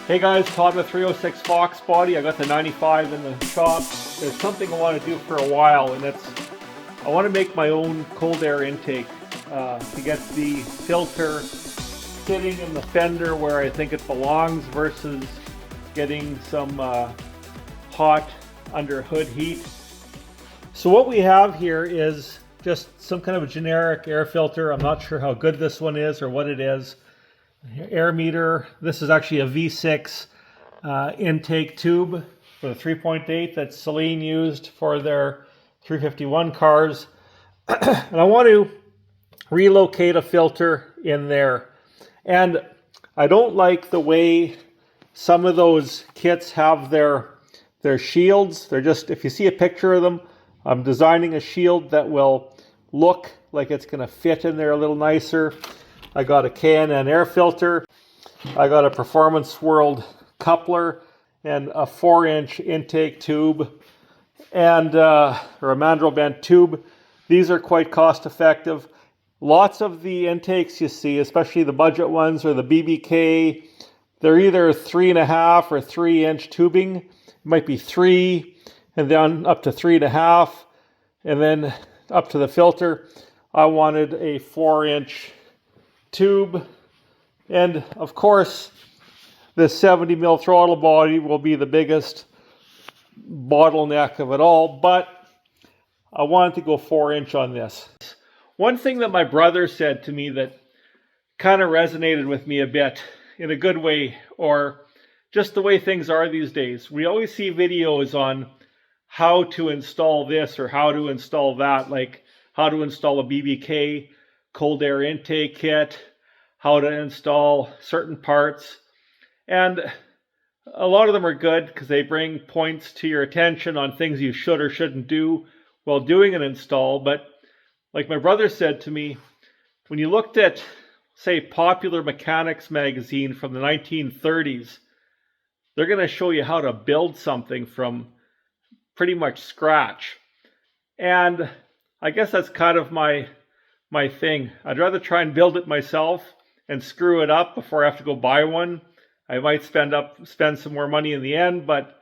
Hey guys, Todd with 306 Foxbody. I got the 95 in the shop. There's something I want to do for a while, and it's I want to make my own cold air intake to get the filter sitting in the fender where I think it belongs versus getting some hot under hood heat. So what we have here is just some kind of a generic air filter. I'm not sure how good this one is or what it is. Air meter. This is actually a V6 intake tube for the 3.8 that Celine used for their 351 cars. And I want to relocate a filter in there. And I don't like the way some of those kits have their shields. They're just, if you see a picture of them, I'm designing a shield that will look like it's going to fit in there a little nicer. I got a K&N air filter, I got a Performance World coupler, and a 4-inch intake tube, and or a mandrel bent tube. These are quite cost effective. Lots of the intakes you see, especially the budget ones or the BBK, they're either 3.5 or 3-inch tubing. It might be 3 and then up to 3.5 and then up to the filter. I wanted a 4-inch tube, and of course the 70 mil throttle body will be the biggest bottleneck of it all, but I wanted to go 4-inch on this. One thing that my brother said to me that kind of resonated with me a bit in a good way, or just the way things are these days. We always see videos on how to install this or how to install that, like how to install a BBK cold air intake kit, how to install certain parts. And a lot of them are good because they bring points to your attention on things you should or shouldn't do while doing an install. But like my brother said to me, when you looked at, say, Popular Mechanics magazine from the 1930s, they're going to show you how to build something from pretty much scratch. And I guess that's kind of my thing. I'd rather try and build it myself and screw it up before I have to go buy one. I might spend some more money in the end, but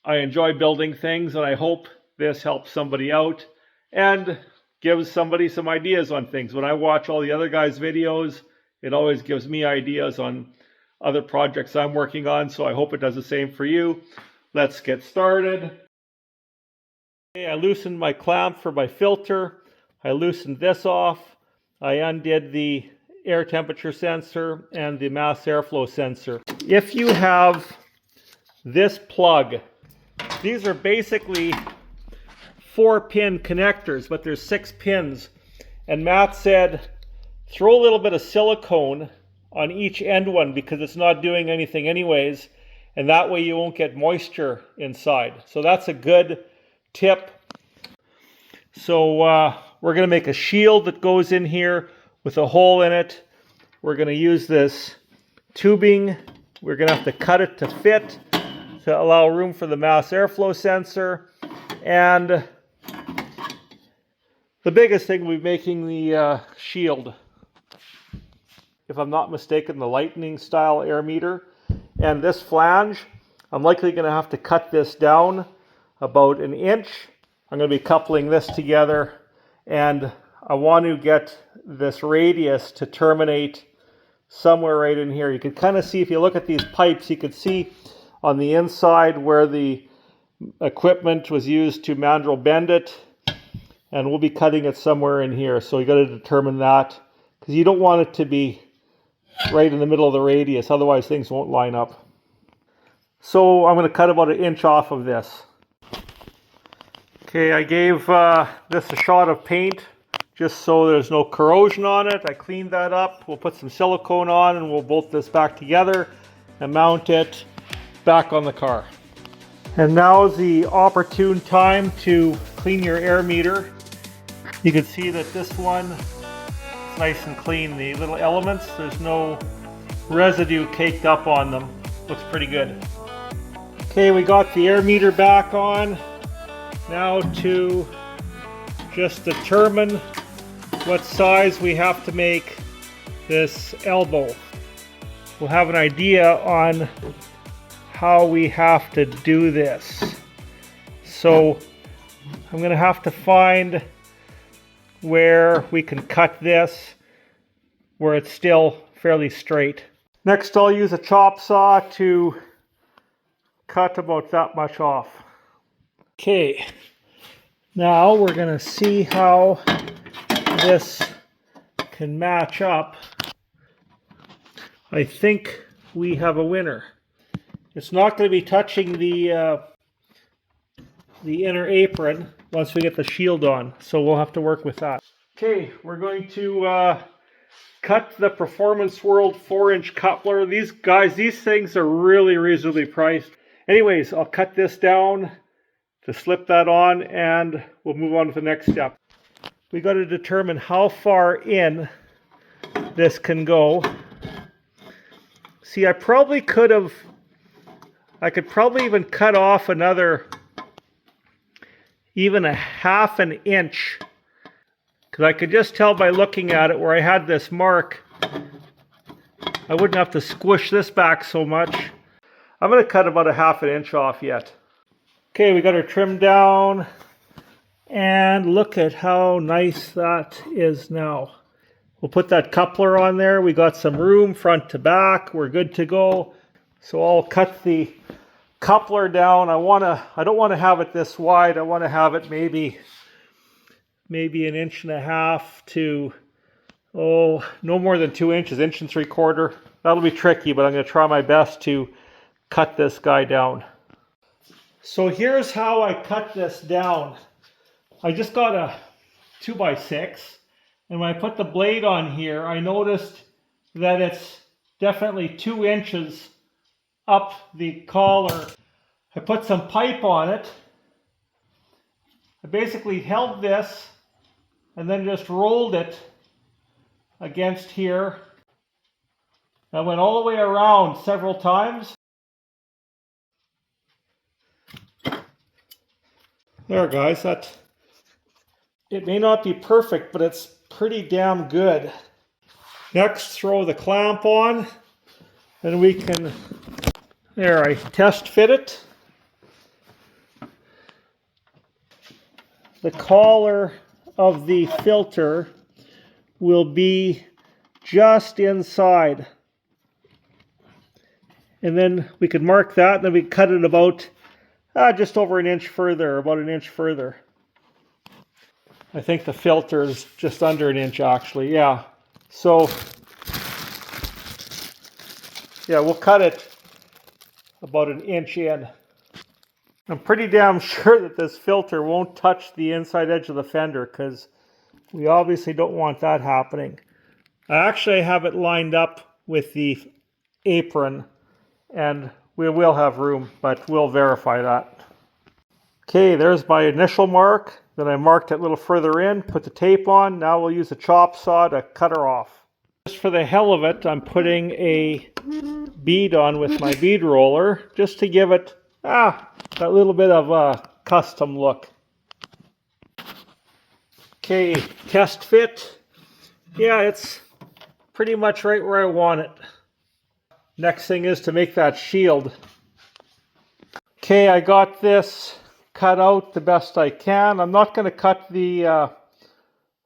I enjoy building things, and I hope this helps somebody out and gives somebody some ideas on things. When I watch all the other guys' videos, it always gives me ideas on other projects I'm working on, so I hope it does the same for you. Let's get started. Okay, I loosened my clamp for my filter. I loosened this off. I undid the air temperature sensor and the mass airflow sensor. If you have this plug, these are basically 4-pin connectors, but there's 6 pins. And Matt said, throw a little bit of silicone on each end one because it's not doing anything anyways, and that way you won't get moisture inside. So that's a good tip. So we're going to make a shield that goes in here with a hole in it. We're going to use this tubing. We're going to have to cut it to fit to allow room for the mass airflow sensor. And the biggest thing will be making the shield. If I'm not mistaken, the lightning style air meter. And this flange, I'm likely going to have to cut this down about 1 inch. I'm going to be coupling this together, and I want to get this radius to terminate somewhere right in here. You can kind of see, if you look at these pipes, you can see on the inside where the equipment was used to mandrel bend it, and we'll be cutting it somewhere in here. So you got to determine that, because you don't want it to be right in the middle of the radius, otherwise things won't line up. So I'm going to cut about 1 inch off of this. Okay, I gave this a shot of paint just so there's no corrosion on it. I cleaned that up. We'll put some silicone on and we'll bolt this back together and mount it back on the car. And now is the opportune time to clean your air meter. You can see that this one is nice and clean. The little elements, there's no residue caked up on them. Looks pretty good. Okay, we got the air meter back on. Now to just determine what size we have to make this elbow. we'll have an idea on how we have to do this. So I'm going to have to find where we can cut this where it's still fairly straight. Next, I'll use a chop saw to cut about that much off. Okay, now we're going to see how this can match up. I think we have a winner. It's not going to be touching the inner apron once we get the shield on, so we'll have to work with that. Okay, we're going to cut the Performance World 4-inch coupler. These things are really reasonably priced. Anyways, I'll cut this down to slip that on, and we'll move on to the next step. We got to determine how far in this can go. See, I could probably even cut off another, even a half an inch. Because I could just tell by looking at it where I had this mark, I wouldn't have to squish this back so much. I'm going to cut about a half an inch off yet. Okay, we got her trimmed down, and look at how nice that is now. We'll put that coupler on there. We got some room front to back. We're good to go. So I'll cut the coupler down. I don't want to have it this wide. I want to have it maybe 1.5 inches to, no more than 2 inches, 1 3/4 inches. That'll be tricky, but I'm going to try my best to cut this guy down. So here's how I cut this down. I just got a 2x6, and when I put the blade on here, I noticed that it's definitely 2 inches up the collar. I put some pipe on it. I basically held this and then just rolled it against here. I went all the way around several times. There, guys, it may not be perfect, but it's pretty damn good. Next, throw the clamp on, and we can, there, I test fit it. The collar of the filter will be just inside. And then we could mark that, and then we cut it about just over an inch further, about an inch further. I think the filter is just under an inch actually, yeah. So, yeah, we'll cut it about an inch in. I'm pretty damn sure that this filter won't touch the inside edge of the fender because we obviously don't want that happening. I actually have it lined up with the apron, and we will have room, but we'll verify that. Okay, there's my initial mark. Then I marked it a little further in, put the tape on. Now we'll use a chop saw to cut her off. Just for the hell of it, I'm putting a bead on with my bead roller just to give it that little bit of a custom look. Okay, test fit. Yeah, it's pretty much right where I want it. Next thing is to make that shield. Okay, I got this cut out the best I can. I'm not going to cut the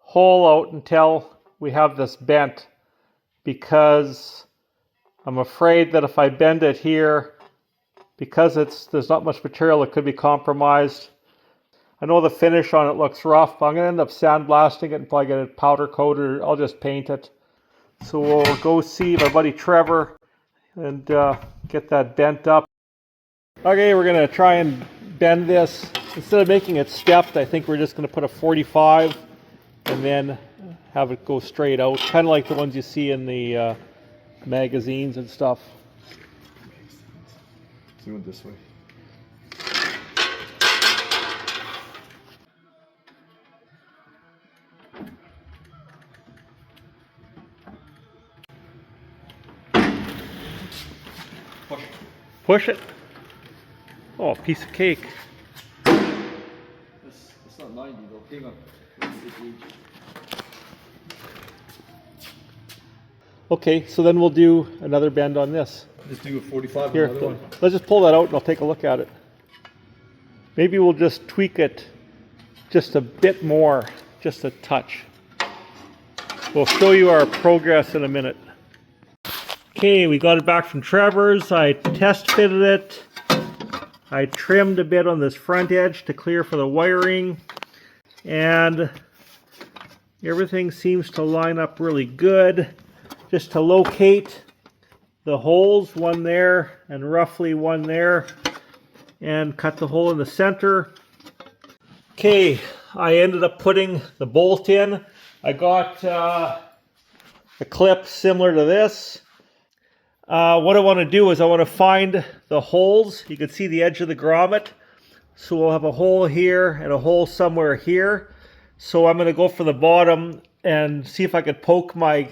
hole out until we have this bent, because I'm afraid that if I bend it here, because there's not much material, it could be compromised. I know the finish on it looks rough, but I'm going to end up sandblasting it and probably get it powder coated, or I'll just paint it. So we'll go see my buddy Trevor and get that bent up. Okay, we're going to try and bend this. Instead of making it stepped, I think we're just going to put a 45 and then have it go straight out, kind of like the ones you see in the magazines and stuff. Do it this way. Push. Push it. Oh, a piece of cake. It's not 90 though. Hang on. Okay, so then we'll do another bend on this. Just do a 45 Here, on the other one. let's just pull that out and I'll take a look at it. Maybe we'll just tweak it just a bit more, just a touch. We'll show you our progress in a minute. Okay, we got it back from Trevor's. I test fitted it. I trimmed a bit on this front edge to clear for the wiring. And everything seems to line up really good. Just to locate the holes, one there and roughly one there, and cut the hole in the center. Okay, I ended up putting the bolt in. I got a clip similar to this. What I want to do is I want to find the holes. You can see the edge of the grommet. So we'll have a hole here and a hole somewhere here. So I'm going to go for the bottom and see if I could poke my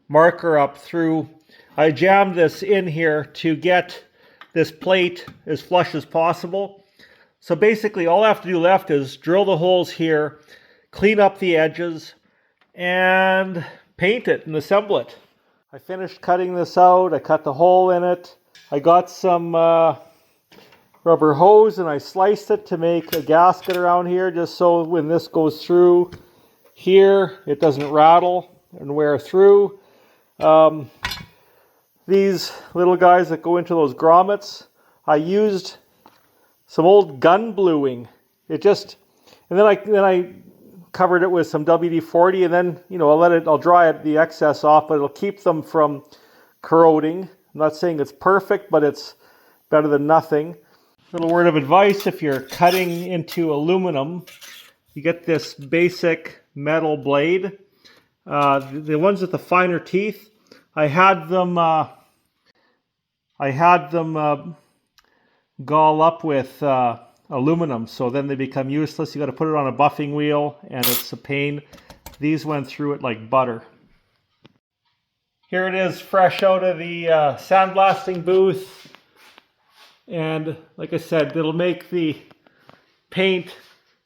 marker up through. I jammed this in here to get this plate as flush as possible. So basically all I have to do left is drill the holes here, clean up the edges, and paint it and assemble it. I finished cutting this out. I cut the hole in it. I got some rubber hose and I sliced it to make a gasket around here, just so when this goes through here it doesn't rattle and wear through. These little guys that go into those grommets, I used some old gun bluing. And then I covered it with some WD-40, and then, you know, I'll dry the excess off, but it'll keep them from corroding. I'm not saying it's perfect, but it's better than nothing. Little word of advice: if you're cutting into aluminum, you get this basic metal blade. The ones with the finer teeth, I had them gall up with aluminum, so then they become useless. You got to put it on a buffing wheel, and it's a pain. These went through it like butter. Here it is, fresh out of the sandblasting booth, and like I said, it'll make the paint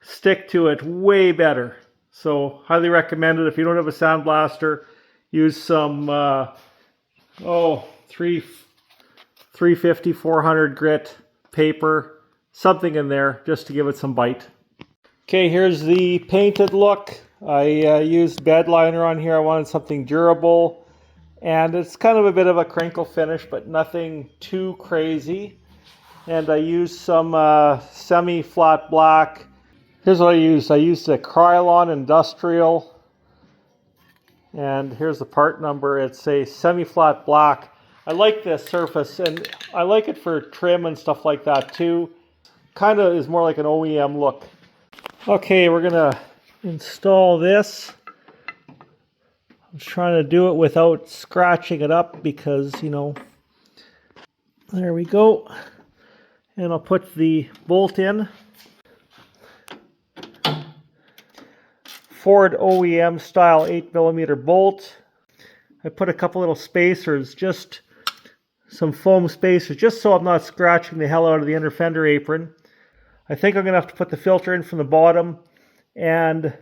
stick to it way better. So highly recommend it. If you don't have a sandblaster, use some 350, 400 grit paper, something in there just to give it some bite. Okay, here's the painted look. I used bed liner on here. I wanted something durable, and it's kind of a bit of a crinkle finish, but nothing too crazy. And I used some semi-flat black. Here's what I used. I used a Krylon Industrial, and here's the part number. It's a semi-flat black. I like this surface, and I like it for trim and stuff like that too. Kind of is more like an OEM look. Okay, we're gonna install this. I'm trying to do it without scratching it up because, you know, there we go. And I'll put the bolt in. Ford OEM style 8mm bolt. I put a couple little spacers, just some foam spacers, just so I'm not scratching the hell out of the inner fender apron. I think I'm going to have to put the filter in from the bottom and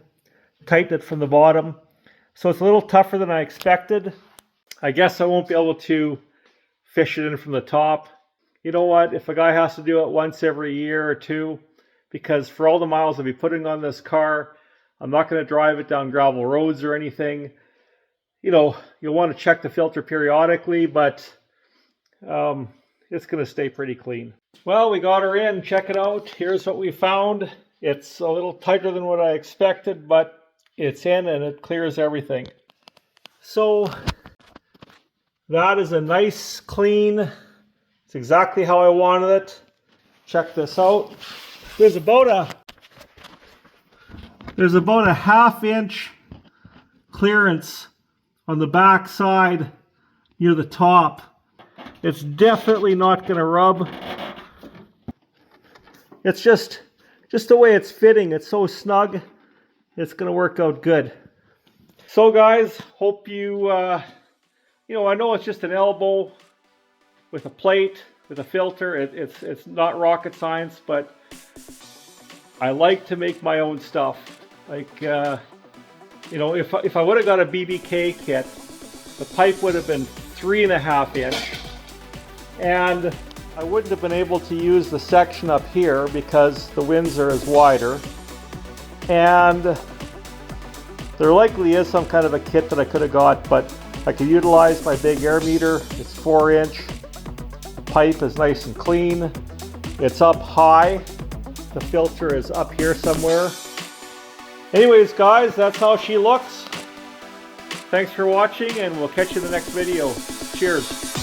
tighten it from the bottom. So it's a little tougher than I expected. I guess I won't be able to fish it in from the top. You know what? If a guy has to do it once every year or two, because for all the miles I'll be putting on this car, I'm not going to drive it down gravel roads or anything. You know, you'll want to check the filter periodically, but it's going to stay pretty clean. Well, we got her in. Check it out. Here's what we found. It's a little tighter than what I expected, but it's in and it clears everything. So that is a nice, clean, it's exactly how I wanted it. Check this out. There's about a 1/2 inch clearance on the back side near the top. It's definitely not going to rub. It's just the way it's fitting. It's so snug. It's going to work out good. So guys, hope you, you know, I know it's just an elbow with a plate, with a filter. It's not rocket science, but I like to make my own stuff. Like, you know, if I would have got a BBK kit, the pipe would have been 3.5 inch, and I wouldn't have been able to use the section up here because the Windsor is wider. And there likely is some kind of a kit that I could have got, but I could utilize my big air meter. It's 4 inch. The pipe is nice and clean. It's up high. The filter is up here somewhere. Anyways, guys, that's how she looks. Thanks for watching, and we'll catch you in the next video. Cheers.